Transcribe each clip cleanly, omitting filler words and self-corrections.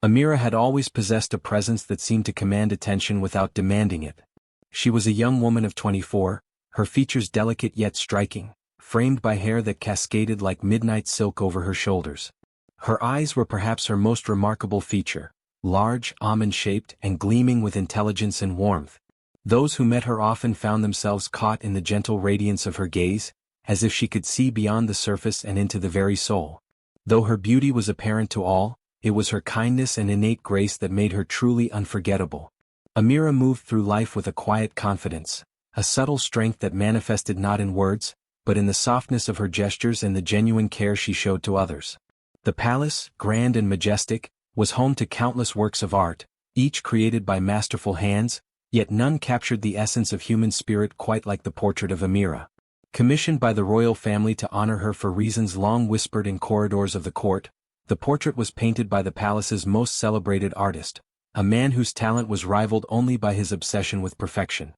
Amira had always possessed a presence that seemed to command attention without demanding it. She was a young woman of 24, her features delicate yet striking, framed by hair that cascaded like midnight silk over her shoulders. Her eyes were perhaps her most remarkable feature, large, almond-shaped, and gleaming with intelligence and warmth. Those who met her often found themselves caught in the gentle radiance of her gaze, as if she could see beyond the surface and into the very soul. Though her beauty was apparent to all, it was her kindness and innate grace that made her truly unforgettable. Amira moved through life with a quiet confidence, a subtle strength that manifested not in words, but in the softness of her gestures and the genuine care she showed to others. The palace, grand and majestic, was home to countless works of art, each created by masterful hands, yet none captured the essence of human spirit quite like the portrait of Amira. Commissioned by the royal family to honor her for reasons long whispered in corridors of the court, the portrait was painted by the palace's most celebrated artist, a man whose talent was rivaled only by his obsession with perfection.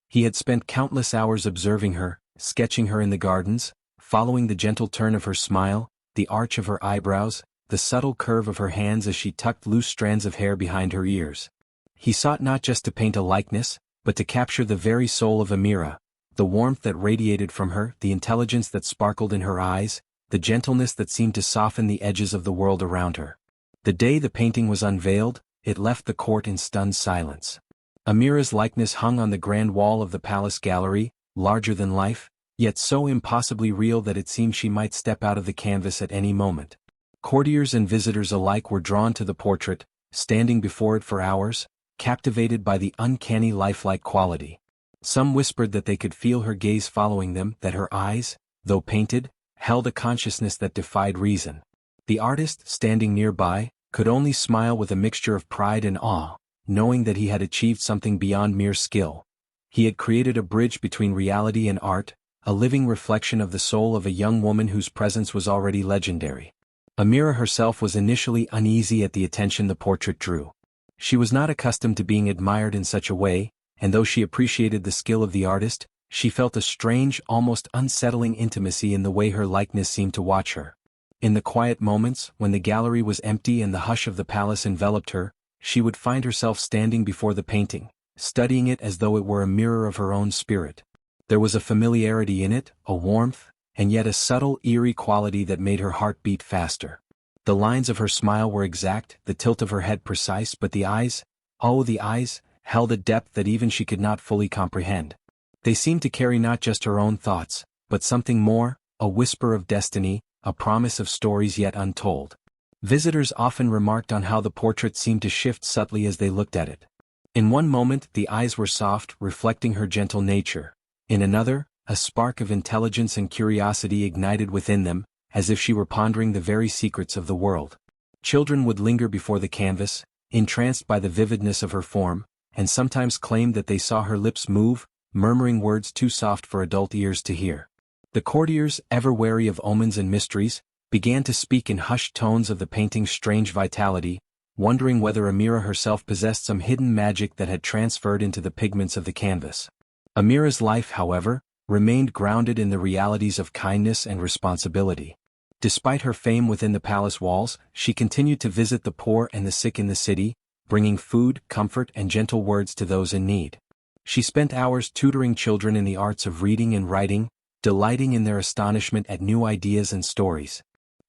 He had spent countless hours observing her, sketching her in the gardens, following the gentle turn of her smile, the arch of her eyebrows, the subtle curve of her hands as she tucked loose strands of hair behind her ears. He sought not just to paint a likeness, but to capture the very soul of Amira, the warmth that radiated from her, the intelligence that sparkled in her eyes, the gentleness that seemed to soften the edges of the world around her. The day the painting was unveiled, it left the court in stunned silence. Amira's likeness hung on the grand wall of the palace gallery, larger than life, yet so impossibly real that it seemed she might step out of the canvas at any moment. Courtiers and visitors alike were drawn to the portrait, standing before it for hours, captivated by the uncanny lifelike quality. Some whispered that they could feel her gaze following them, that her eyes, though painted, held a consciousness that defied reason. The artist, standing nearby, could only smile with a mixture of pride and awe, knowing that he had achieved something beyond mere skill. He had created a bridge between reality and art, a living reflection of the soul of a young woman whose presence was already legendary. Amira herself was initially uneasy at the attention the portrait drew. She was not accustomed to being admired in such a way, and though she appreciated the skill of the artist, she felt a strange, almost unsettling intimacy in the way her likeness seemed to watch her. In the quiet moments, when the gallery was empty and the hush of the palace enveloped her, she would find herself standing before the painting, studying it as though it were a mirror of her own spirit. There was a familiarity in it, a warmth, and yet a subtle, eerie quality that made her heart beat faster. The lines of her smile were exact, the tilt of her head precise, but the eyes, oh the eyes, held a depth that even she could not fully comprehend. They seemed to carry not just her own thoughts, but something more, a whisper of destiny, a promise of stories yet untold. Visitors often remarked on how the portrait seemed to shift subtly as they looked at it. In one moment the eyes were soft, reflecting her gentle nature. In another, a spark of intelligence and curiosity ignited within them, as if she were pondering the very secrets of the world. Children would linger before the canvas, entranced by the vividness of her form, and sometimes claimed that they saw her lips move, murmuring words too soft for adult ears to hear. The courtiers, ever wary of omens and mysteries, began to speak in hushed tones of the painting's strange vitality, wondering whether Amira herself possessed some hidden magic that had transferred into the pigments of the canvas. Amira's life, however, remained grounded in the realities of kindness and responsibility. Despite her fame within the palace walls, she continued to visit the poor and the sick in the city, bringing food, comfort, and gentle words to those in need. She spent hours tutoring children in the arts of reading and writing, delighting in their astonishment at new ideas and stories.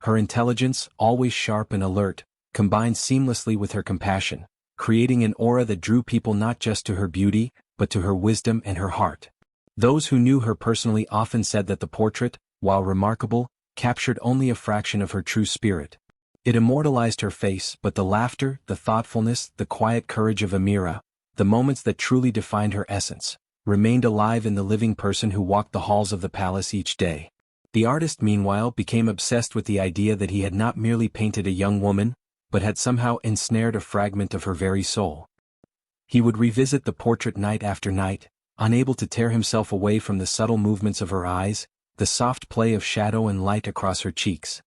Her intelligence, always sharp and alert, combined seamlessly with her compassion, creating an aura that drew people not just to her beauty, but to her wisdom and her heart. Those who knew her personally often said that the portrait, while remarkable, captured only a fraction of her true spirit. It immortalized her face, but the laughter, the thoughtfulness, the quiet courage of Amira, the moments that truly defined her essence, remained alive in the living person who walked the halls of the palace each day. The artist, meanwhile, became obsessed with the idea that he had not merely painted a young woman, but had somehow ensnared a fragment of her very soul. He would revisit the portrait night after night, unable to tear himself away from the subtle movements of her eyes, the soft play of shadow and light across her cheeks.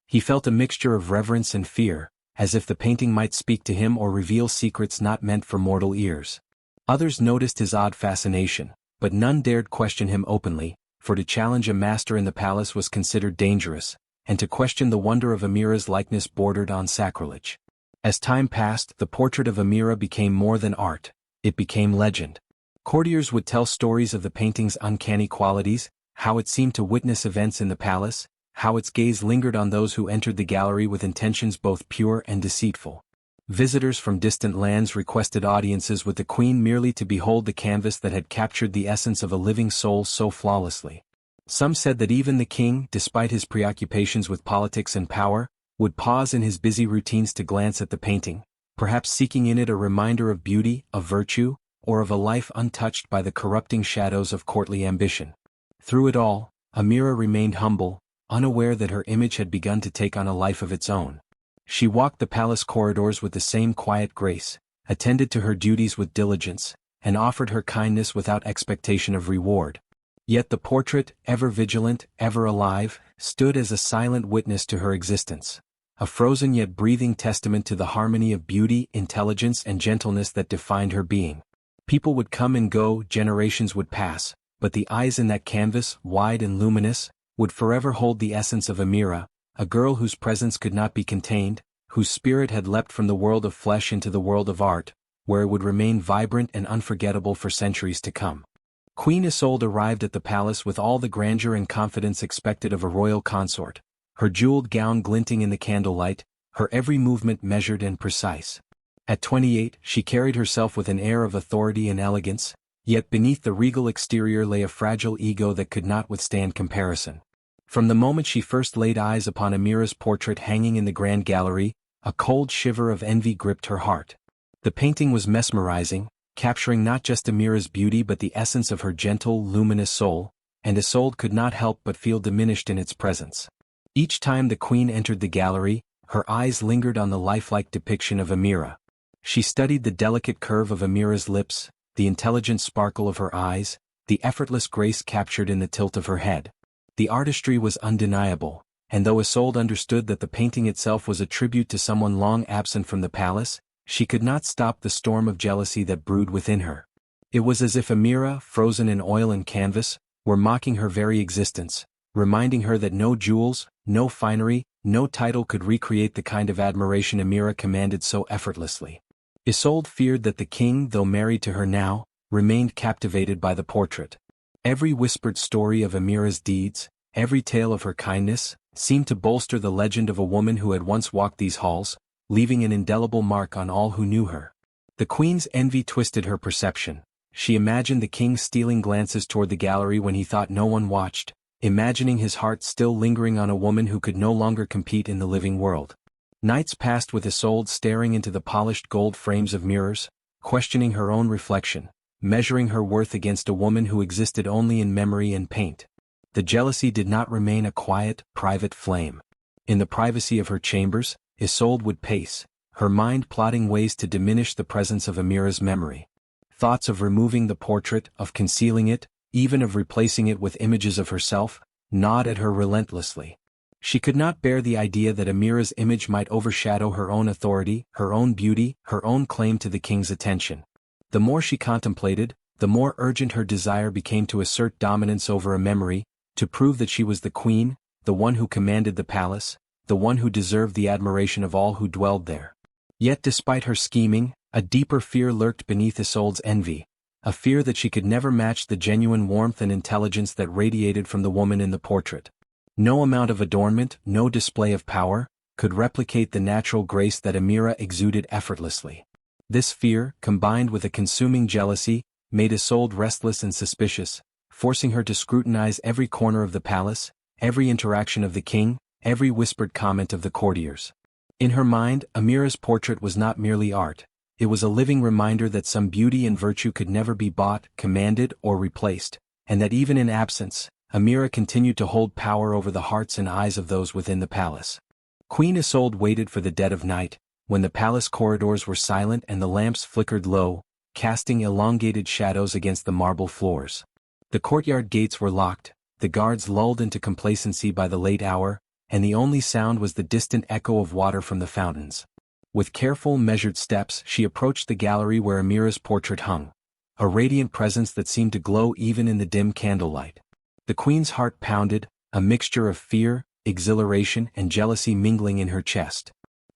He felt a mixture of reverence and fear, as if the painting might speak to him or reveal secrets not meant for mortal ears. Others noticed his odd fascination, but none dared question him openly, for to challenge a master in the palace was considered dangerous, and to question the wonder of Amira's likeness bordered on sacrilege. As time passed, the portrait of Amira became more than art, it became legend. Courtiers would tell stories of the painting's uncanny qualities, how it seemed to witness events in the palace, how its gaze lingered on those who entered the gallery with intentions both pure and deceitful. Visitors from distant lands requested audiences with the queen merely to behold the canvas that had captured the essence of a living soul so flawlessly. Some said that even the king, despite his preoccupations with politics and power, would pause in his busy routines to glance at the painting, perhaps seeking in it a reminder of beauty, of virtue, or of a life untouched by the corrupting shadows of courtly ambition. Through it all, Amira remained humble, unaware that her image had begun to take on a life of its own. She walked the palace corridors with the same quiet grace, attended to her duties with diligence, and offered her kindness without expectation of reward. Yet the portrait, ever vigilant, ever alive, stood as a silent witness to her existence, a frozen yet breathing testament to the harmony of beauty, intelligence, and gentleness that defined her being. People would come and go, generations would pass, but the eyes in that canvas, wide and luminous, would forever hold the essence of Amira, a girl whose presence could not be contained, whose spirit had leapt from the world of flesh into the world of art, where it would remain vibrant and unforgettable for centuries to come. Queen Isolde arrived at the palace with all the grandeur and confidence expected of a royal consort, her jeweled gown glinting in the candlelight, her every movement measured and precise. At 28, she carried herself with an air of authority and elegance, yet beneath the regal exterior lay a fragile ego that could not withstand comparison. From the moment she first laid eyes upon Amira's portrait hanging in the grand gallery, a cold shiver of envy gripped her heart. The painting was mesmerizing, capturing not just Amira's beauty but the essence of her gentle, luminous soul, and Isolde could not help but feel diminished in its presence. Each time the queen entered the gallery, her eyes lingered on the lifelike depiction of Amira. She studied the delicate curve of Amira's lips, the intelligent sparkle of her eyes, the effortless grace captured in the tilt of her head. The artistry was undeniable, and though Isolde understood that the painting itself was a tribute to someone long absent from the palace, she could not stop the storm of jealousy that brewed within her. It was as if Amira, frozen in oil and canvas, were mocking her very existence, reminding her that no jewels, no finery, no title could recreate the kind of admiration Amira commanded so effortlessly. Isolde feared that the king, though married to her now, remained captivated by the portrait. Every whispered story of Amira's deeds, every tale of her kindness, seemed to bolster the legend of a woman who had once walked these halls, leaving an indelible mark on all who knew her. The queen's envy twisted her perception. She imagined the king stealing glances toward the gallery when he thought no one watched, imagining his heart still lingering on a woman who could no longer compete in the living world. Nights passed with Isolde staring into the polished gold frames of mirrors, questioning her own reflection, measuring her worth against a woman who existed only in memory and paint. The jealousy did not remain a quiet, private flame. In the privacy of her chambers, Isolde would pace, her mind plotting ways to diminish the presence of Amira's memory. Thoughts of removing the portrait, of concealing it, even of replacing it with images of herself, gnawed at her relentlessly. She could not bear the idea that Amira's image might overshadow her own authority, her own beauty, her own claim to the king's attention. The more she contemplated, the more urgent her desire became to assert dominance over a memory, to prove that she was the queen, the one who commanded the palace, the one who deserved the admiration of all who dwelled there. Yet despite her scheming, a deeper fear lurked beneath Isolde's envy, a fear that she could never match the genuine warmth and intelligence that radiated from the woman in the portrait. No amount of adornment, no display of power, could replicate the natural grace that Amira exuded effortlessly. This fear, combined with a consuming jealousy, made Isolde restless and suspicious, forcing her to scrutinize every corner of the palace, every interaction of the king, every whispered comment of the courtiers. In her mind, Amira's portrait was not merely art, it was a living reminder that some beauty and virtue could never be bought, commanded, or replaced, and that even in absence, Amira continued to hold power over the hearts and eyes of those within the palace. Queen Isolde waited for the dead of night, when the palace corridors were silent and the lamps flickered low, casting elongated shadows against the marble floors. The courtyard gates were locked, the guards lulled into complacency by the late hour, and the only sound was the distant echo of water from the fountains. With careful, measured steps, she approached the gallery where Amira's portrait hung, a radiant presence that seemed to glow even in the dim candlelight. The queen's heart pounded, a mixture of fear, exhilaration, and jealousy mingling in her chest.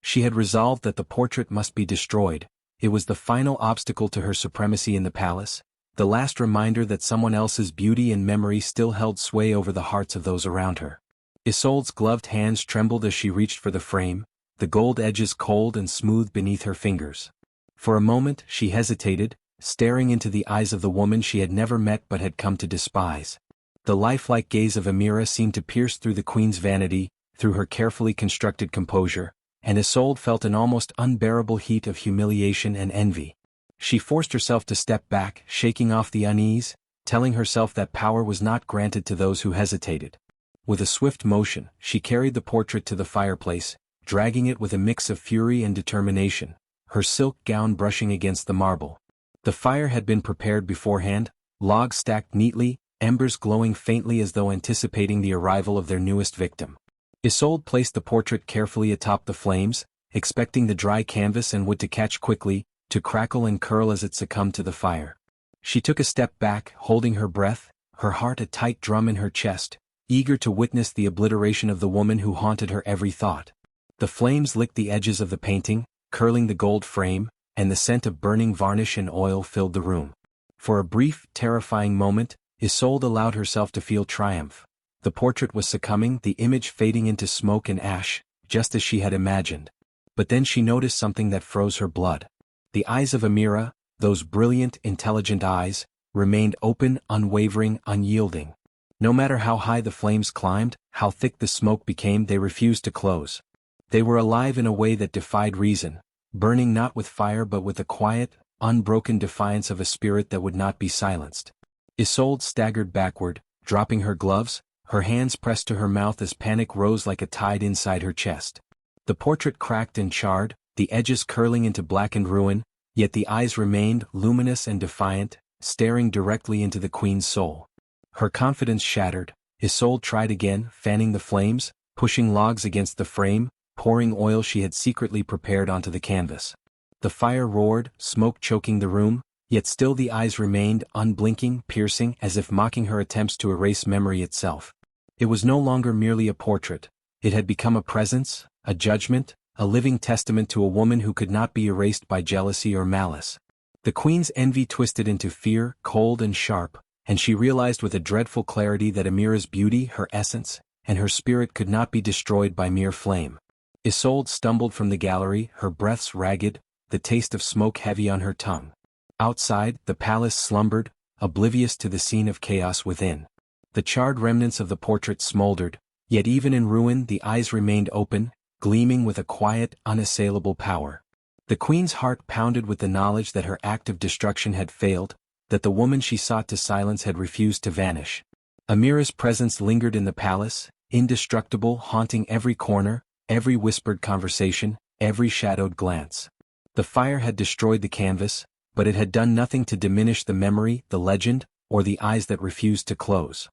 She had resolved that the portrait must be destroyed. It was the final obstacle to her supremacy in the palace, the last reminder that someone else's beauty and memory still held sway over the hearts of those around her. Isolde's gloved hands trembled as she reached for the frame, the gold edges cold and smooth beneath her fingers. For a moment she hesitated, staring into the eyes of the woman she had never met but had come to despise. The lifelike gaze of Amira seemed to pierce through the queen's vanity, through her carefully constructed composure, and Isolde felt an almost unbearable heat of humiliation and envy. She forced herself to step back, shaking off the unease, telling herself that power was not granted to those who hesitated. With a swift motion, she carried the portrait to the fireplace, dragging it with a mix of fury and determination, her silk gown brushing against the marble. The fire had been prepared beforehand, logs stacked neatly, embers glowing faintly as though anticipating the arrival of their newest victim. Isolde placed the portrait carefully atop the flames, expecting the dry canvas and wood to catch quickly, to crackle and curl as it succumbed to the fire. She took a step back, holding her breath, her heart a tight drum in her chest, eager to witness the obliteration of the woman who haunted her every thought. The flames licked the edges of the painting, curling the gold frame, and the scent of burning varnish and oil filled the room. For a brief, terrifying moment, Isolde allowed herself to feel triumph. The portrait was succumbing, the image fading into smoke and ash, just as she had imagined. But then she noticed something that froze her blood. The eyes of Amira, those brilliant, intelligent eyes, remained open, unwavering, unyielding. No matter how high the flames climbed, how thick the smoke became, they refused to close. They were alive in a way that defied reason, burning not with fire but with the quiet, unbroken defiance of a spirit that would not be silenced. Isolde staggered backward, dropping her gloves, her hands pressed to her mouth as panic rose like a tide inside her chest. The portrait cracked and charred, the edges curling into blackened ruin, yet the eyes remained luminous and defiant, staring directly into the queen's soul. Her confidence shattered, Isolde tried again, fanning the flames, pushing logs against the frame, pouring oil she had secretly prepared onto the canvas. The fire roared, smoke choking the room, yet still the eyes remained unblinking, piercing, as if mocking her attempts to erase memory itself. It was no longer merely a portrait. It had become a presence, a judgment, a living testament to a woman who could not be erased by jealousy or malice. The queen's envy twisted into fear, cold and sharp, and she realized with a dreadful clarity that Amira's beauty, her essence, and her spirit could not be destroyed by mere flame. Isolde stumbled from the gallery, her breaths ragged, the taste of smoke heavy on her tongue. Outside, the palace slumbered, oblivious to the scene of chaos within. The charred remnants of the portrait smoldered, yet even in ruin the eyes remained open, gleaming with a quiet, unassailable power. The queen's heart pounded with the knowledge that her act of destruction had failed, that the woman she sought to silence had refused to vanish. Amira's presence lingered in the palace, indestructible, haunting every corner, every whispered conversation, every shadowed glance. The fire had destroyed the canvas, but it had done nothing to diminish the memory, the legend, or the eyes that refused to close.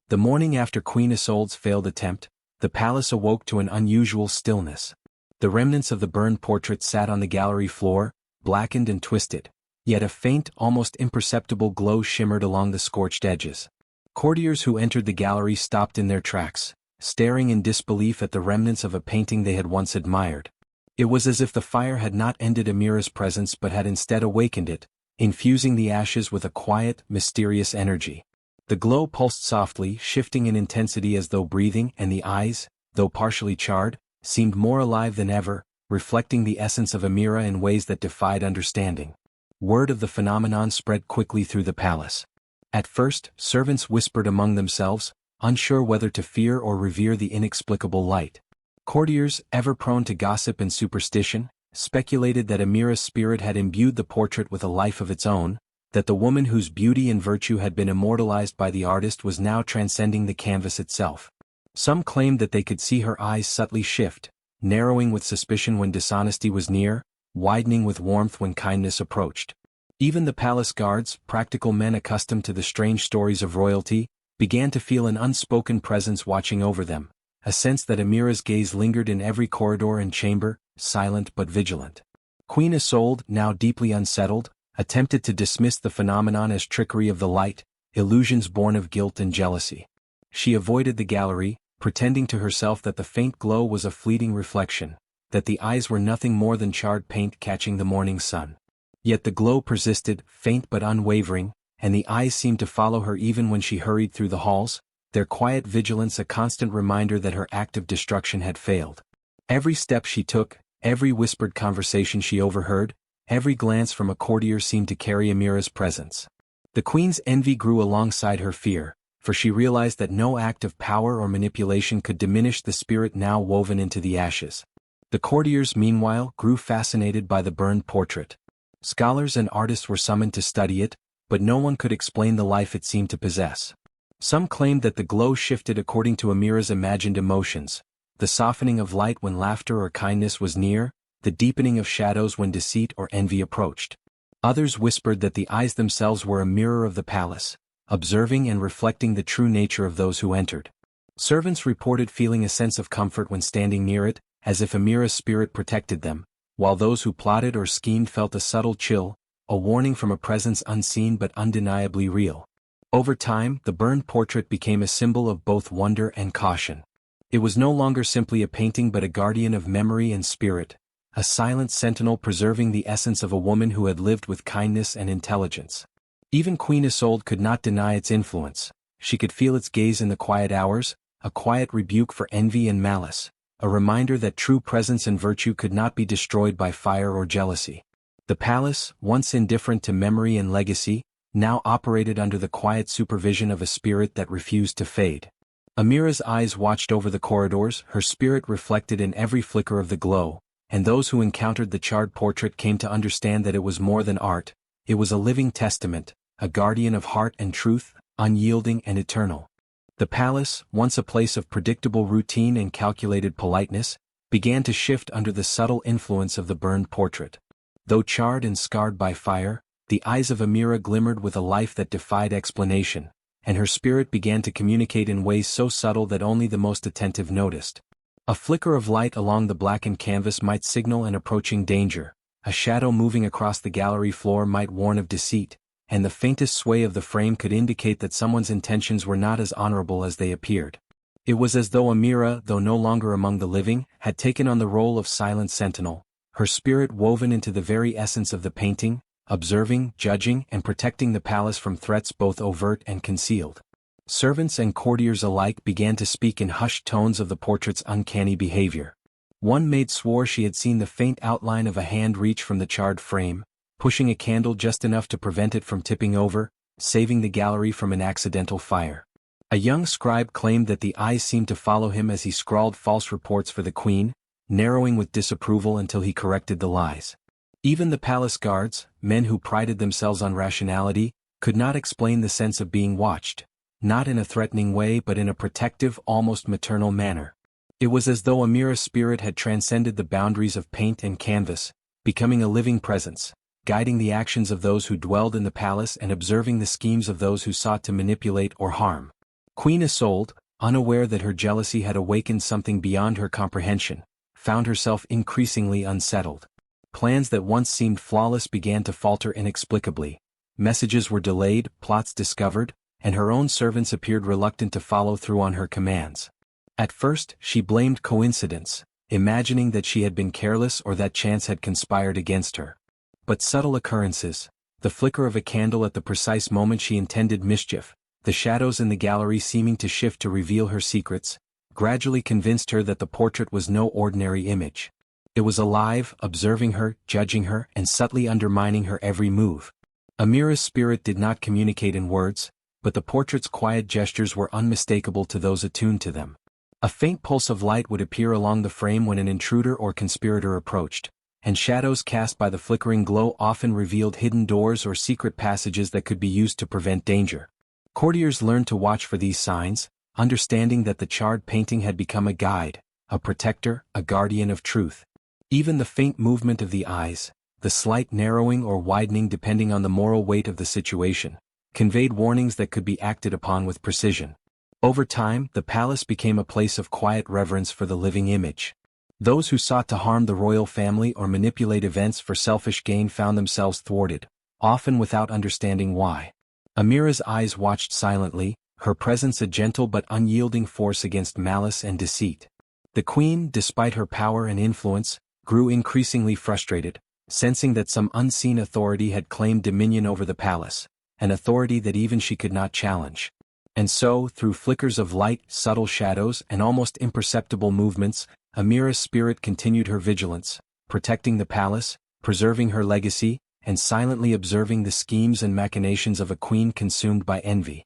The morning after Queen Isolde's failed attempt, the palace awoke to an unusual stillness. The remnants of the burned portrait sat on the gallery floor, blackened and twisted, yet a faint, almost imperceptible glow shimmered along the scorched edges. Courtiers who entered the gallery stopped in their tracks, staring in disbelief at the remnants of a painting they had once admired. It was as if the fire had not ended Amira's presence but had instead awakened it, infusing the ashes with a quiet, mysterious energy. The glow pulsed softly, shifting in intensity as though breathing, and the eyes, though partially charred, seemed more alive than ever, reflecting the essence of Amira in ways that defied understanding. Word of the phenomenon spread quickly through the palace. At first, servants whispered among themselves, unsure whether to fear or revere the inexplicable light. Courtiers, ever prone to gossip and superstition, speculated that Amira's spirit had imbued the portrait with a life of its own, that the woman whose beauty and virtue had been immortalized by the artist was now transcending the canvas itself. Some claimed that they could see her eyes subtly shift, narrowing with suspicion when dishonesty was near, widening with warmth when kindness approached. Even the palace guards, practical men accustomed to the strange stories of royalty, began to feel an unspoken presence watching over them, a sense that Amira's gaze lingered in every corridor and chamber, silent but vigilant. Queen Isolde, now deeply unsettled, attempted to dismiss the phenomenon as trickery of the light, illusions born of guilt and jealousy. She avoided the gallery, pretending to herself that the faint glow was a fleeting reflection, that the eyes were nothing more than charred paint catching the morning sun. Yet the glow persisted, faint but unwavering, and the eyes seemed to follow her even when she hurried through the halls, their quiet vigilance a constant reminder that her act of destruction had failed. Every step she took, every whispered conversation she overheard, every glance from a courtier seemed to carry Amira's presence. The queen's envy grew alongside her fear, for she realized that no act of power or manipulation could diminish the spirit now woven into the ashes. The courtiers, meanwhile, grew fascinated by the burned portrait. Scholars and artists were summoned to study it, but no one could explain the life it seemed to possess. Some claimed that the glow shifted according to Amira's imagined emotions, the softening of light when laughter or kindness was near, the deepening of shadows when deceit or envy approached. Others whispered that the eyes themselves were a mirror of the palace, observing and reflecting the true nature of those who entered. Servants reported feeling a sense of comfort when standing near it, as if Amira's spirit protected them, while those who plotted or schemed felt a subtle chill, a warning from a presence unseen but undeniably real. Over time, the burned portrait became a symbol of both wonder and caution. It was no longer simply a painting but a guardian of memory and spirit, a silent sentinel preserving the essence of a woman who had lived with kindness and intelligence. Even Queen Isolde could not deny its influence. She could feel its gaze in the quiet hours, a quiet rebuke for envy and malice, a reminder that true presence and virtue could not be destroyed by fire or jealousy. The palace, once indifferent to memory and legacy, now operated under the quiet supervision of a spirit that refused to fade. Amira's eyes watched over the corridors, her spirit reflected in every flicker of the glow, and those who encountered the charred portrait came to understand that it was more than art, it was a living testament, a guardian of heart and truth, unyielding and eternal. The palace, once a place of predictable routine and calculated politeness, began to shift under the subtle influence of the burned portrait. Though charred and scarred by fire, the eyes of Amira glimmered with a life that defied explanation, and her spirit began to communicate in ways so subtle that only the most attentive noticed. A flicker of light along the blackened canvas might signal an approaching danger, a shadow moving across the gallery floor might warn of deceit, and the faintest sway of the frame could indicate that someone's intentions were not as honorable as they appeared. It was as though Amira, though no longer among the living, had taken on the role of silent sentinel, her spirit woven into the very essence of the painting, observing, judging, and protecting the palace from threats both overt and concealed. Servants and courtiers alike began to speak in hushed tones of the portrait's uncanny behavior. One maid swore she had seen the faint outline of a hand reach from the charred frame, pushing a candle just enough to prevent it from tipping over, saving the gallery from an accidental fire. A young scribe claimed that the eyes seemed to follow him as he scrawled false reports for the queen, narrowing with disapproval until he corrected the lies. Even the palace guards, men who prided themselves on rationality, could not explain the sense of being watched, not in a threatening way but in a protective, almost maternal manner. It was as though Amira's spirit had transcended the boundaries of paint and canvas, becoming a living presence, guiding the actions of those who dwelled in the palace and observing the schemes of those who sought to manipulate or harm. Queen Isolde, unaware that her jealousy had awakened something beyond her comprehension, found herself increasingly unsettled. Plans that once seemed flawless began to falter inexplicably. Messages were delayed, plots discovered, and her own servants appeared reluctant to follow through on her commands. At first, she blamed coincidence, imagining that she had been careless or that chance had conspired against her. But subtle occurrences, the flicker of a candle at the precise moment she intended mischief, the shadows in the gallery seeming to shift to reveal her secrets, gradually convinced her that the portrait was no ordinary image. It was alive, observing her, judging her, and subtly undermining her every move. Amira's spirit did not communicate in words, but the portrait's quiet gestures were unmistakable to those attuned to them. A faint pulse of light would appear along the frame when an intruder or conspirator approached, and shadows cast by the flickering glow often revealed hidden doors or secret passages that could be used to prevent danger. Courtiers learned to watch for these signs, understanding that the charred painting had become a guide, a protector, a guardian of truth. Even the faint movement of the eyes, the slight narrowing or widening depending on the moral weight of the situation, conveyed warnings that could be acted upon with precision. Over time, the palace became a place of quiet reverence for the living image. Those who sought to harm the royal family or manipulate events for selfish gain found themselves thwarted, often without understanding why. Amira's eyes watched silently, her presence a gentle but unyielding force against malice and deceit. The queen, despite her power and influence, grew increasingly frustrated, sensing that some unseen authority had claimed dominion over the palace, an authority that even she could not challenge. And so, through flickers of light, subtle shadows, and almost imperceptible movements, Amira's spirit continued her vigilance, protecting the palace, preserving her legacy, and silently observing the schemes and machinations of a queen consumed by envy.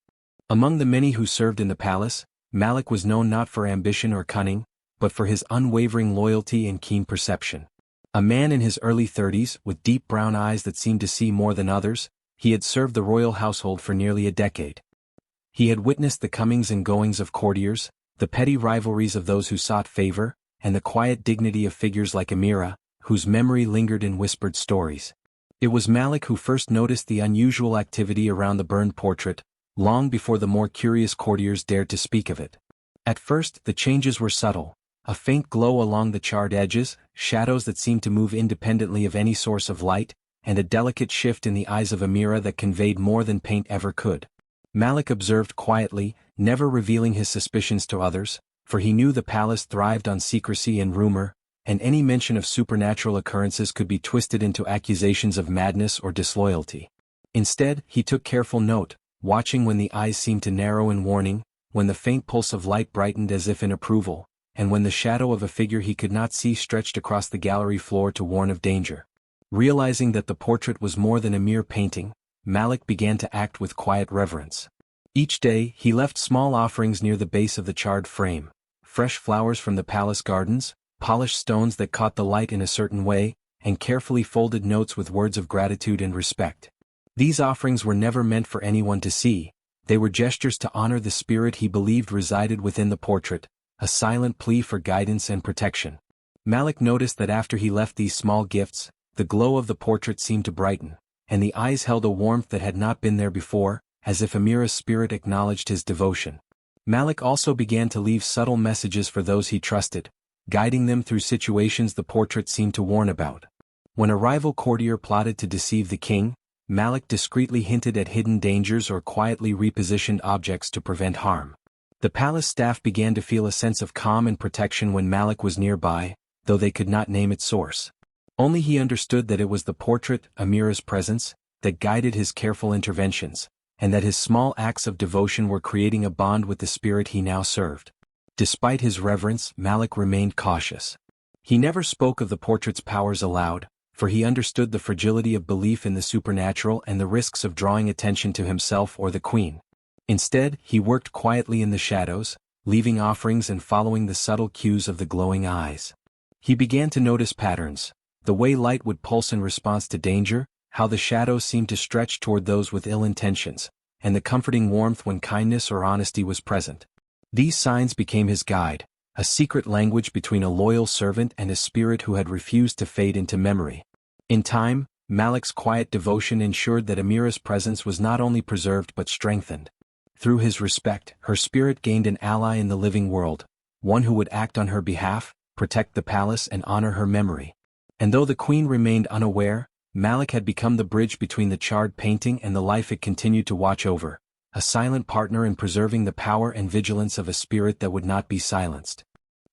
Among the many who served in the palace, Malik was known not for ambition or cunning, but for his unwavering loyalty and keen perception. A man in his early 30s, with deep brown eyes that seemed to see more than others, he had served the royal household for nearly a decade. He had witnessed the comings and goings of courtiers, the petty rivalries of those who sought favor, and the quiet dignity of figures like Amira, whose memory lingered in whispered stories. It was Malik who first noticed the unusual activity around the burned portrait, long before the more curious courtiers dared to speak of it. At first, the changes were subtle. A faint glow along the charred edges, shadows that seemed to move independently of any source of light, and a delicate shift in the eyes of Amira that conveyed more than paint ever could. Malik observed quietly, never revealing his suspicions to others, for he knew the palace thrived on secrecy and rumor, and any mention of supernatural occurrences could be twisted into accusations of madness or disloyalty. Instead, he took careful note, watching when the eyes seemed to narrow in warning, when the faint pulse of light brightened as if in approval, and when the shadow of a figure he could not see stretched across the gallery floor to warn of danger. Realizing that the portrait was more than a mere painting, Malik began to act with quiet reverence. Each day, he left small offerings near the base of the charred frame, fresh flowers from the palace gardens, polished stones that caught the light in a certain way, and carefully folded notes with words of gratitude and respect. These offerings were never meant for anyone to see, they were gestures to honor the spirit he believed resided within the portrait, a silent plea for guidance and protection. Malik noticed that after he left these small gifts, the glow of the portrait seemed to brighten, and the eyes held a warmth that had not been there before, as if Amira's spirit acknowledged his devotion. Malik also began to leave subtle messages for those he trusted, guiding them through situations the portrait seemed to warn about. When a rival courtier plotted to deceive the king, Malik discreetly hinted at hidden dangers or quietly repositioned objects to prevent harm. The palace staff began to feel a sense of calm and protection when Malik was nearby, though they could not name its source. Only he understood that it was the portrait, Amira's presence, that guided his careful interventions, and that his small acts of devotion were creating a bond with the spirit he now served. Despite his reverence, Malik remained cautious. He never spoke of the portrait's powers aloud, for he understood the fragility of belief in the supernatural and the risks of drawing attention to himself or the queen. Instead, he worked quietly in the shadows, leaving offerings and following the subtle cues of the glowing eyes. He began to notice patterns, the way light would pulse in response to danger, how the shadows seemed to stretch toward those with ill intentions, and the comforting warmth when kindness or honesty was present. These signs became his guide, a secret language between a loyal servant and a spirit who had refused to fade into memory. In time, Malik's quiet devotion ensured that Amira's presence was not only preserved but strengthened. Through his respect, her spirit gained an ally in the living world, one who would act on her behalf, protect the palace and honor her memory. And though the queen remained unaware, Malik had become the bridge between the charred painting and the life it continued to watch over, a silent partner in preserving the power and vigilance of a spirit that would not be silenced.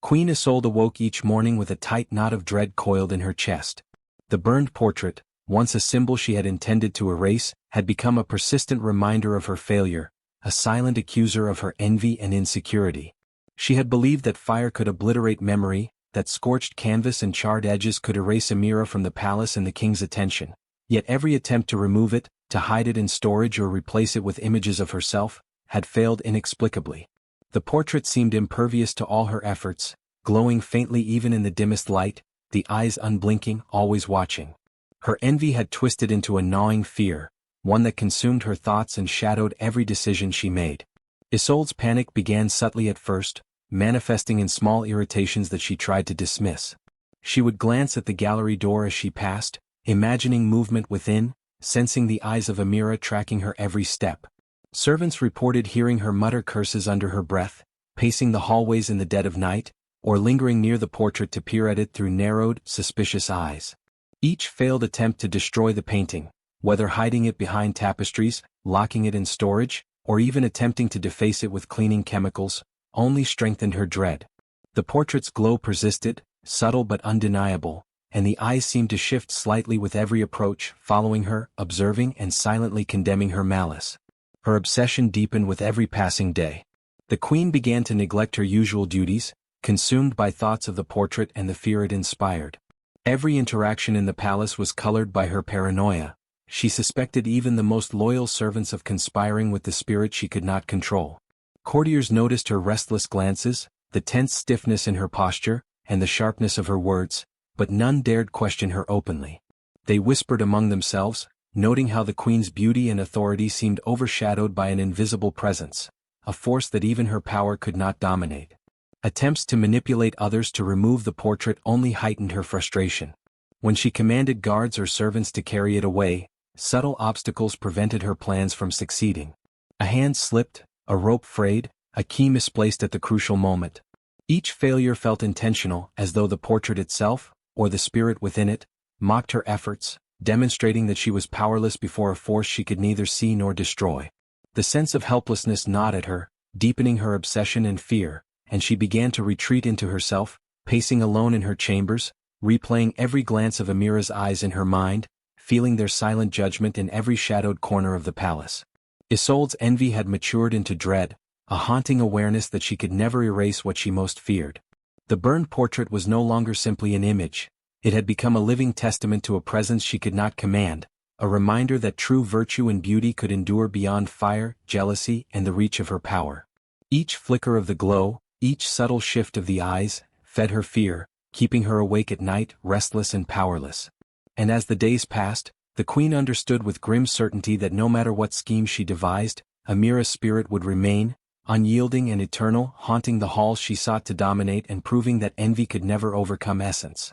Queen Isolde awoke each morning with a tight knot of dread coiled in her chest. The burned portrait, once a symbol she had intended to erase, had become a persistent reminder of her failure, a silent accuser of her envy and insecurity. She had believed that fire could obliterate memory, that scorched canvas and charred edges could erase Amira from the palace and the king's attention. Yet every attempt to remove it, to hide it in storage or replace it with images of herself, had failed inexplicably. The portrait seemed impervious to all her efforts, glowing faintly even in the dimmest light, the eyes unblinking, always watching. Her envy had twisted into a gnawing fear, one that consumed her thoughts and shadowed every decision she made. Isolde's panic began subtly at first, manifesting in small irritations that she tried to dismiss. She would glance at the gallery door as she passed, imagining movement within, sensing the eyes of Amira tracking her every step. Servants reported hearing her mutter curses under her breath, pacing the hallways in the dead of night, or lingering near the portrait to peer at it through narrowed, suspicious eyes. Each failed attempt to destroy the painting, whether hiding it behind tapestries, locking it in storage, or even attempting to deface it with cleaning chemicals, only strengthened her dread. The portrait's glow persisted, subtle but undeniable, and the eyes seemed to shift slightly with every approach, following her, observing and silently condemning her malice. Her obsession deepened with every passing day. The queen began to neglect her usual duties, consumed by thoughts of the portrait and the fear it inspired. Every interaction in the palace was colored by her paranoia. She suspected even the most loyal servants of conspiring with the spirit she could not control. Courtiers noticed her restless glances, the tense stiffness in her posture, and the sharpness of her words, but none dared question her openly. They whispered among themselves, noting how the queen's beauty and authority seemed overshadowed by an invisible presence, a force that even her power could not dominate. Attempts to manipulate others to remove the portrait only heightened her frustration. When she commanded guards or servants to carry it away, subtle obstacles prevented her plans from succeeding. A hand slipped, a rope frayed, a key misplaced at the crucial moment. Each failure felt intentional, as though the portrait itself, or the spirit within it, mocked her efforts, demonstrating that she was powerless before a force she could neither see nor destroy. The sense of helplessness gnawed at her, deepening her obsession and fear, and she began to retreat into herself, pacing alone in her chambers, replaying every glance of Amira's eyes in her mind, feeling their silent judgment in every shadowed corner of the palace. Isolde's envy had matured into dread, a haunting awareness that she could never erase what she most feared. The burned portrait was no longer simply an image. It had become a living testament to a presence she could not command, a reminder that true virtue and beauty could endure beyond fire, jealousy, and the reach of her power. Each flicker of the glow, each subtle shift of the eyes, fed her fear, keeping her awake at night, restless and powerless. And as the days passed, the queen understood with grim certainty that no matter what scheme she devised, Amira's spirit would remain, unyielding and eternal, haunting the halls she sought to dominate and proving that envy could never overcome essence.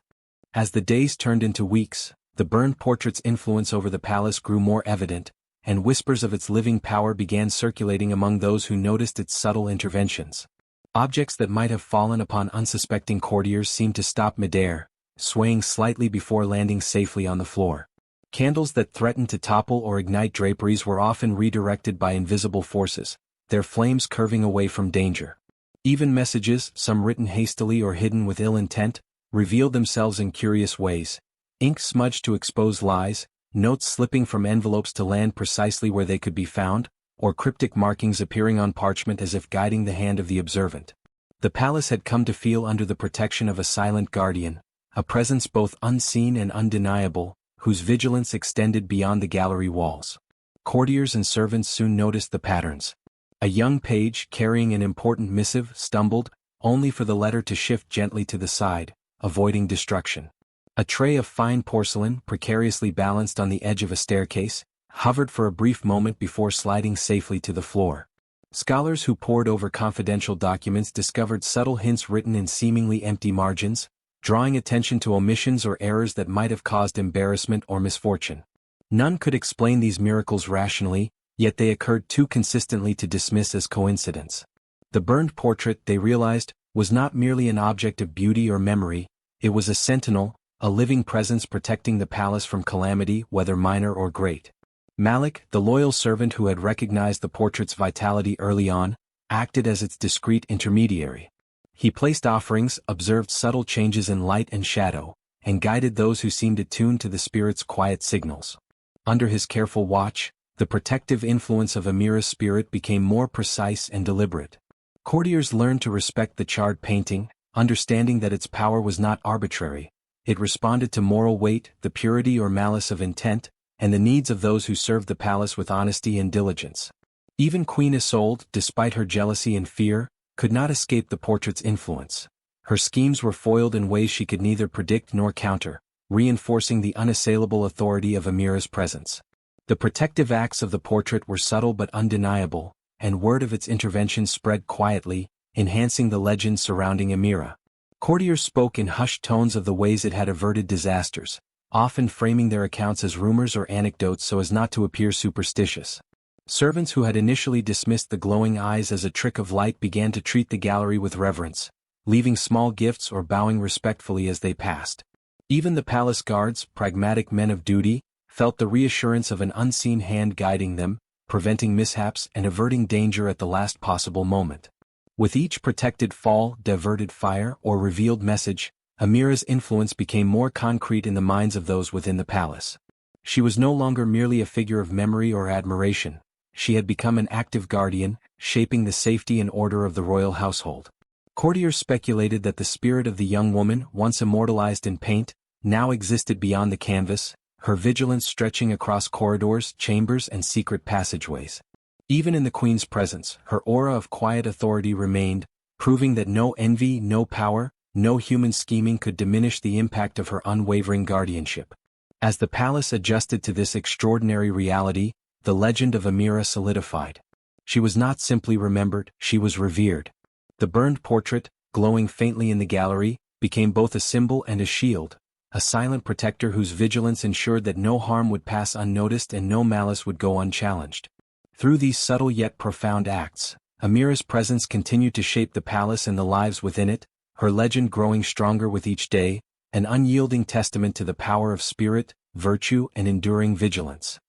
As the days turned into weeks, the burned portrait's influence over the palace grew more evident, and whispers of its living power began circulating among those who noticed its subtle interventions. Objects that might have fallen upon unsuspecting courtiers seemed to stop midair, swaying slightly before landing safely on the floor. Candles that threatened to topple or ignite draperies were often redirected by invisible forces, their flames curving away from danger. Even messages, some written hastily or hidden with ill intent, revealed themselves in curious ways. Ink smudged to expose lies, notes slipping from envelopes to land precisely where they could be found, or cryptic markings appearing on parchment as if guiding the hand of the observant. The palace had come to feel under the protection of a silent guardian, a presence both unseen and undeniable, whose vigilance extended beyond the gallery walls. Courtiers and servants soon noticed the patterns. A young page carrying an important missive stumbled, only for the letter to shift gently to the side, avoiding destruction. A tray of fine porcelain, precariously balanced on the edge of a staircase, hovered for a brief moment before sliding safely to the floor. Scholars who pored over confidential documents discovered subtle hints written in seemingly empty margins, drawing attention to omissions or errors that might have caused embarrassment or misfortune. None could explain these miracles rationally, yet they occurred too consistently to dismiss as coincidence. The burned portrait, they realized, was not merely an object of beauty or memory, it was a sentinel, a living presence protecting the palace from calamity, whether minor or great. Malik, the loyal servant who had recognized the portrait's vitality early on, acted as its discreet intermediary. He placed offerings, observed subtle changes in light and shadow, and guided those who seemed attuned to the spirit's quiet signals. Under his careful watch, the protective influence of Amira's spirit became more precise and deliberate. Courtiers learned to respect the charred painting, understanding that its power was not arbitrary. It responded to moral weight, the purity or malice of intent, and the needs of those who served the palace with honesty and diligence. Even Queen Isolde, despite her jealousy and fear, could not escape the portrait's influence. Her schemes were foiled in ways she could neither predict nor counter, reinforcing the unassailable authority of Amira's presence. The protective acts of the portrait were subtle but undeniable, and word of its intervention spread quietly, enhancing the legend surrounding Amira. Courtiers spoke in hushed tones of the ways it had averted disasters, often framing their accounts as rumors or anecdotes so as not to appear superstitious. Servants who had initially dismissed the glowing eyes as a trick of light began to treat the gallery with reverence, leaving small gifts or bowing respectfully as they passed. Even the palace guards, pragmatic men of duty, felt the reassurance of an unseen hand guiding them, preventing mishaps and averting danger at the last possible moment. With each protected fall, diverted fire, or revealed message, Amira's influence became more concrete in the minds of those within the palace. She was no longer merely a figure of memory or admiration. She had become an active guardian, shaping the safety and order of the royal household. Courtiers speculated that the spirit of the young woman, once immortalized in paint, now existed beyond the canvas, her vigilance stretching across corridors, chambers, and secret passageways. Even in the queen's presence, her aura of quiet authority remained, proving that no envy, no power, no human scheming could diminish the impact of her unwavering guardianship. As the palace adjusted to this extraordinary reality, the legend of Amira solidified. She was not simply remembered, she was revered. The burned portrait, glowing faintly in the gallery, became both a symbol and a shield, a silent protector whose vigilance ensured that no harm would pass unnoticed and no malice would go unchallenged. Through these subtle yet profound acts, Amira's presence continued to shape the palace and the lives within it, her legend growing stronger with each day, an unyielding testament to the power of spirit, virtue, and enduring vigilance.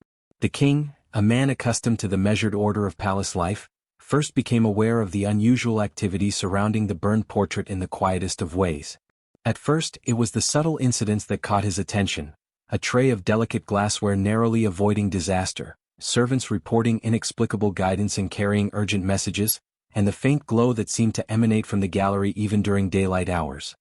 The king, a man accustomed to the measured order of palace life, first became aware of the unusual activity surrounding the burned portrait in the quietest of ways. At first, it was the subtle incidents that caught his attention: a tray of delicate glassware narrowly avoiding disaster, servants reporting inexplicable guidance and carrying urgent messages, and the faint glow that seemed to emanate from the gallery even during daylight hours.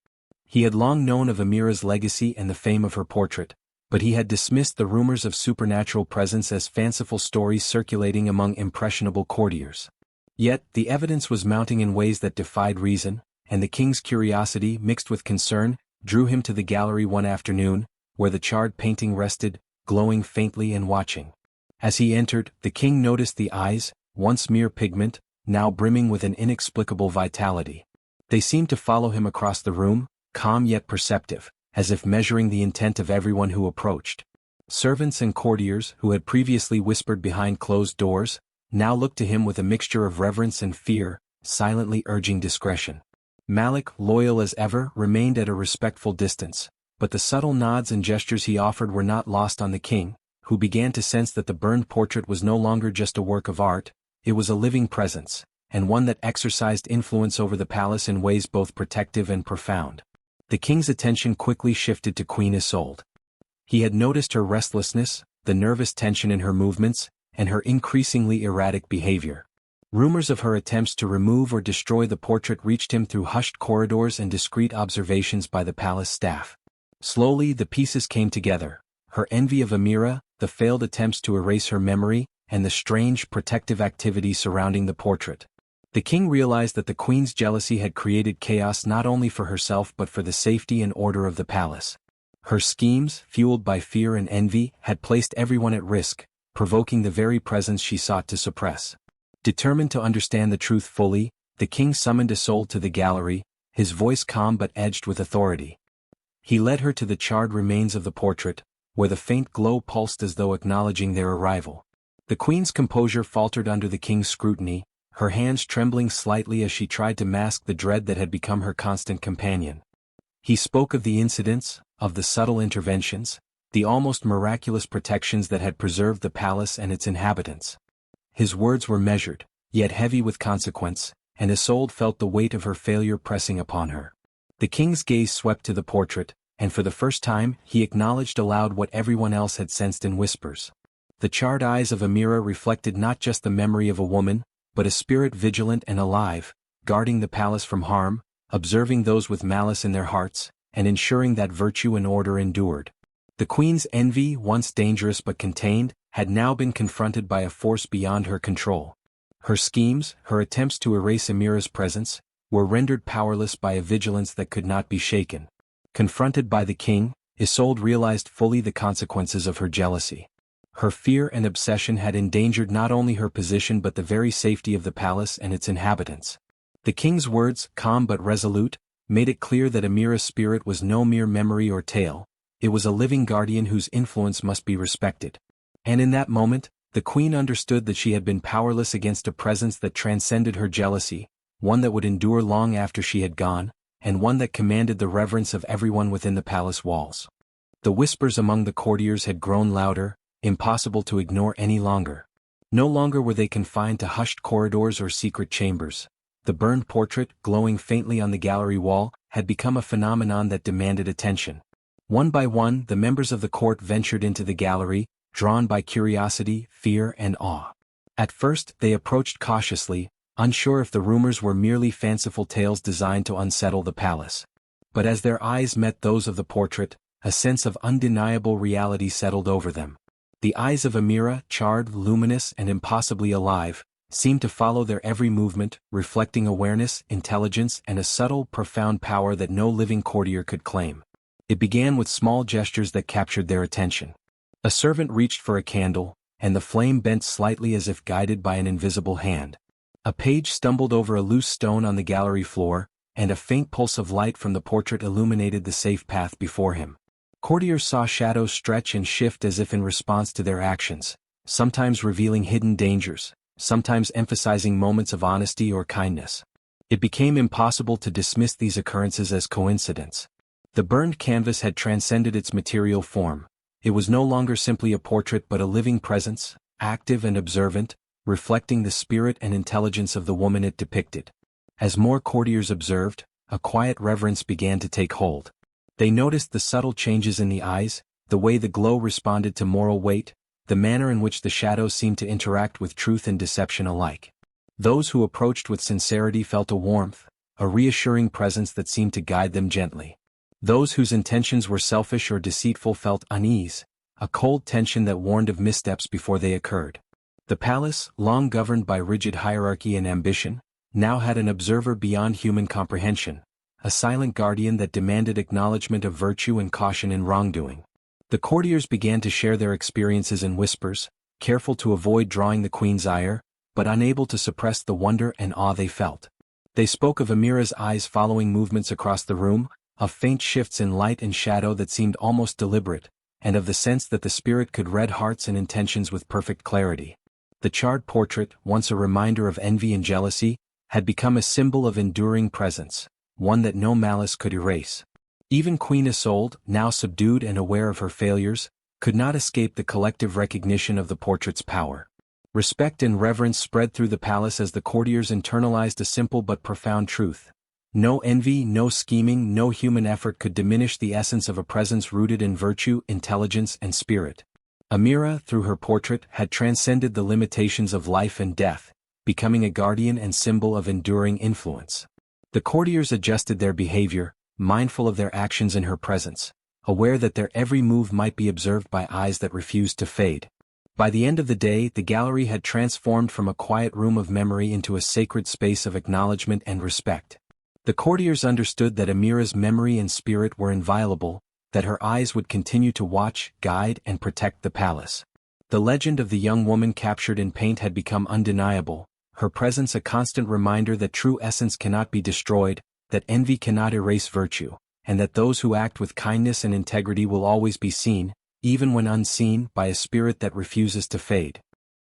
He had long known of Amira's legacy and the fame of her portrait, but he had dismissed the rumors of supernatural presence as fanciful stories circulating among impressionable courtiers. Yet, the evidence was mounting in ways that defied reason, and the king's curiosity, mixed with concern, drew him to the gallery one afternoon, where the charred painting rested, glowing faintly and watching. As he entered, the king noticed the eyes, once mere pigment, now brimming with an inexplicable vitality. They seemed to follow him across the room, calm yet perceptive, as if measuring the intent of everyone who approached. Servants and courtiers, who had previously whispered behind closed doors, now looked to him with a mixture of reverence and fear, silently urging discretion. Malik, loyal as ever, remained at a respectful distance, but the subtle nods and gestures he offered were not lost on the king, who began to sense that the burned portrait was no longer just a work of art, it was a living presence, and one that exercised influence over the palace in ways both protective and profound. The king's attention quickly shifted to Queen Isolde. He had noticed her restlessness, the nervous tension in her movements, and her increasingly erratic behavior. Rumors of her attempts to remove or destroy the portrait reached him through hushed corridors and discreet observations by the palace staff. Slowly the pieces came together: her envy of Amira, the failed attempts to erase her memory, and the strange protective activity surrounding the portrait. The king realized that the queen's jealousy had created chaos not only for herself but for the safety and order of the palace. Her schemes, fueled by fear and envy, had placed everyone at risk, provoking the very presence she sought to suppress. Determined to understand the truth fully, the king summoned Isolde to the gallery, his voice calm but edged with authority. He led her to the charred remains of the portrait, where the faint glow pulsed as though acknowledging their arrival. The queen's composure faltered under the king's scrutiny, her hands trembling slightly as she tried to mask the dread that had become her constant companion. He spoke of the incidents, of the subtle interventions, the almost miraculous protections that had preserved the palace and its inhabitants. His words were measured, yet heavy with consequence, and Isolde felt the weight of her failure pressing upon her. The king's gaze swept to the portrait, and for the first time he acknowledged aloud what everyone else had sensed in whispers. The charred eyes of Amira reflected not just the memory of a woman, but a spirit vigilant and alive, guarding the palace from harm, observing those with malice in their hearts, and ensuring that virtue and order endured. The queen's envy, once dangerous but contained, had now been confronted by a force beyond her control. Her schemes, her attempts to erase Amira's presence, were rendered powerless by a vigilance that could not be shaken. Confronted by the king, Isolde realized fully the consequences of her jealousy. Her fear and obsession had endangered not only her position but the very safety of the palace and its inhabitants. The king's words, calm but resolute, made it clear that Amira's spirit was no mere memory or tale, it was a living guardian whose influence must be respected. And in that moment, the queen understood that she had been powerless against a presence that transcended her jealousy, one that would endure long after she had gone, and one that commanded the reverence of everyone within the palace walls. The whispers among the courtiers had grown louder, impossible to ignore any longer. No longer were they confined to hushed corridors or secret chambers. The burned portrait, glowing faintly on the gallery wall, had become a phenomenon that demanded attention. One by one, the members of the court ventured into the gallery, drawn by curiosity, fear, and awe. At first, they approached cautiously, unsure if the rumors were merely fanciful tales designed to unsettle the palace. But as their eyes met those of the portrait, a sense of undeniable reality settled over them. The eyes of Amira, charred, luminous, and impossibly alive, seemed to follow their every movement, reflecting awareness, intelligence, and a subtle, profound power that no living courtier could claim. It began with small gestures that captured their attention. A servant reached for a candle, and the flame bent slightly as if guided by an invisible hand. A page stumbled over a loose stone on the gallery floor, and a faint pulse of light from the portrait illuminated the safe path before him. Courtiers saw shadows stretch and shift as if in response to their actions, sometimes revealing hidden dangers, sometimes emphasizing moments of honesty or kindness. It became impossible to dismiss these occurrences as coincidence. The burned canvas had transcended its material form. It was no longer simply a portrait but a living presence, active and observant, reflecting the spirit and intelligence of the woman it depicted. As more courtiers observed, a quiet reverence began to take hold. They noticed the subtle changes in the eyes, the way the glow responded to moral weight, the manner in which the shadows seemed to interact with truth and deception alike. Those who approached with sincerity felt a warmth, a reassuring presence that seemed to guide them gently. Those whose intentions were selfish or deceitful felt unease, a cold tension that warned of missteps before they occurred. The palace, long governed by rigid hierarchy and ambition, now had an observer beyond human comprehension, a silent guardian that demanded acknowledgement of virtue and caution in wrongdoing. The courtiers began to share their experiences in whispers, careful to avoid drawing the queen's ire, but unable to suppress the wonder and awe they felt. They spoke of Amira's eyes following movements across the room, of faint shifts in light and shadow that seemed almost deliberate, and of the sense that the spirit could read hearts and intentions with perfect clarity. The charred portrait, once a reminder of envy and jealousy, had become a symbol of enduring presence, one that no malice could erase. Even Queen Isolde, now subdued and aware of her failures, could not escape the collective recognition of the portrait's power. Respect and reverence spread through the palace as the courtiers internalized a simple but profound truth. No envy, no scheming, no human effort could diminish the essence of a presence rooted in virtue, intelligence, and spirit. Amira, through her portrait, had transcended the limitations of life and death, becoming a guardian and symbol of enduring influence. The courtiers adjusted their behavior, mindful of their actions in her presence, aware that their every move might be observed by eyes that refused to fade. By the end of the day, the gallery had transformed from a quiet room of memory into a sacred space of acknowledgement and respect. The courtiers understood that Amira's memory and spirit were inviolable, that her eyes would continue to watch, guide, and protect the palace. The legend of the young woman captured in paint had become undeniable, her presence a constant reminder that true essence cannot be destroyed, that envy cannot erase virtue, and that those who act with kindness and integrity will always be seen, even when unseen, by a spirit that refuses to fade.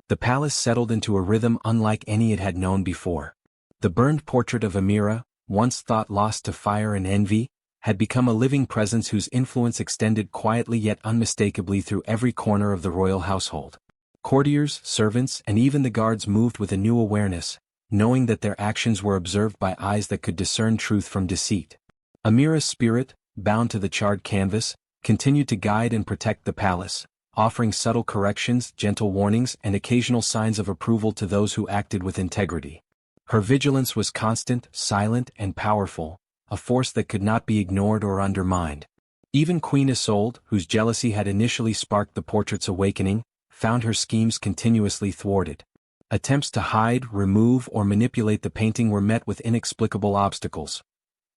The palace settled into a rhythm unlike any it had known before. The burned portrait of Amira, once thought lost to fire and envy, had become a living presence whose influence extended quietly yet unmistakably through every corner of the royal household. Courtiers, servants, and even the guards moved with a new awareness, knowing that their actions were observed by eyes that could discern truth from deceit. Amira's spirit, bound to the charred canvas, continued to guide and protect the palace, offering subtle corrections, gentle warnings, and occasional signs of approval to those who acted with integrity. Her vigilance was constant, silent, and powerful, a force that could not be ignored or undermined. Even Queen Isolde, whose jealousy had initially sparked the portrait's awakening, found her schemes continuously thwarted. Attempts to hide, remove, or manipulate the painting were met with inexplicable obstacles.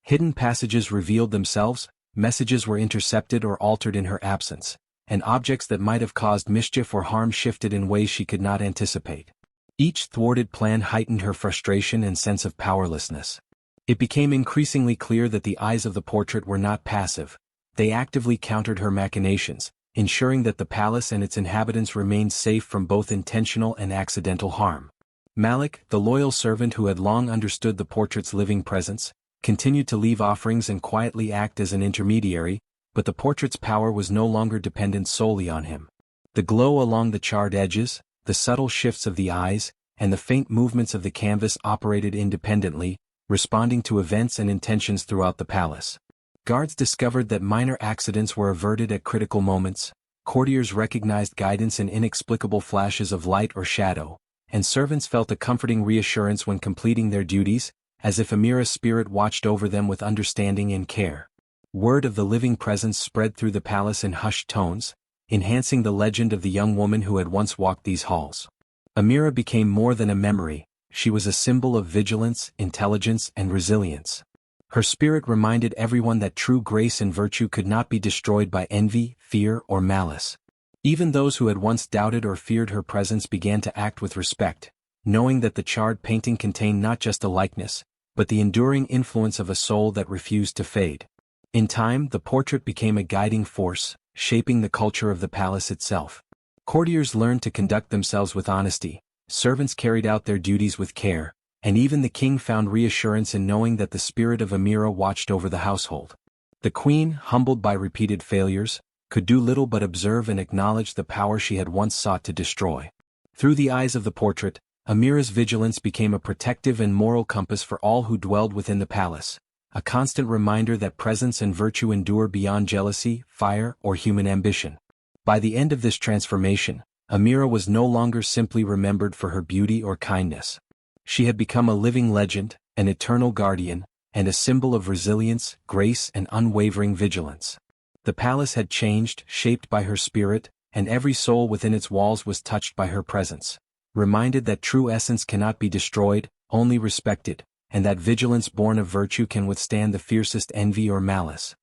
Hidden passages revealed themselves, messages were intercepted or altered in her absence, and objects that might have caused mischief or harm shifted in ways she could not anticipate. Each thwarted plan heightened her frustration and sense of powerlessness. It became increasingly clear that the eyes of the portrait were not passive. They actively countered her machinations, ensuring that the palace and its inhabitants remained safe from both intentional and accidental harm. Malik, the loyal servant who had long understood the portrait's living presence, continued to leave offerings and quietly act as an intermediary, but the portrait's power was no longer dependent solely on him. The glow along the charred edges, the subtle shifts of the eyes, and the faint movements of the canvas operated independently, responding to events and intentions throughout the palace. Guards discovered that minor accidents were averted at critical moments, courtiers recognized guidance in inexplicable flashes of light or shadow, and servants felt a comforting reassurance when completing their duties, as if Amira's spirit watched over them with understanding and care. Word of the living presence spread through the palace in hushed tones, enhancing the legend of the young woman who had once walked these halls. Amira became more than a memory, she was a symbol of vigilance, intelligence, and resilience. Her spirit reminded everyone that true grace and virtue could not be destroyed by envy, fear, or malice. Even those who had once doubted or feared her presence began to act with respect, knowing that the charred painting contained not just a likeness, but the enduring influence of a soul that refused to fade. In time, the portrait became a guiding force, shaping the culture of the palace itself. Courtiers learned to conduct themselves with honesty, servants carried out their duties with care, and even the king found reassurance in knowing that the spirit of Amira watched over the household. The queen, humbled by repeated failures, could do little but observe and acknowledge the power she had once sought to destroy. Through the eyes of the portrait, Amira's vigilance became a protective and moral compass for all who dwelled within the palace, a constant reminder that presence and virtue endure beyond jealousy, fire, or human ambition. By the end of this transformation, Amira was no longer simply remembered for her beauty or kindness. She had become a living legend, an eternal guardian, and a symbol of resilience, grace, and unwavering vigilance. The palace had changed, shaped by her spirit, and every soul within its walls was touched by her presence, reminded that true essence cannot be destroyed, only respected, and that vigilance born of virtue can withstand the fiercest envy or malice.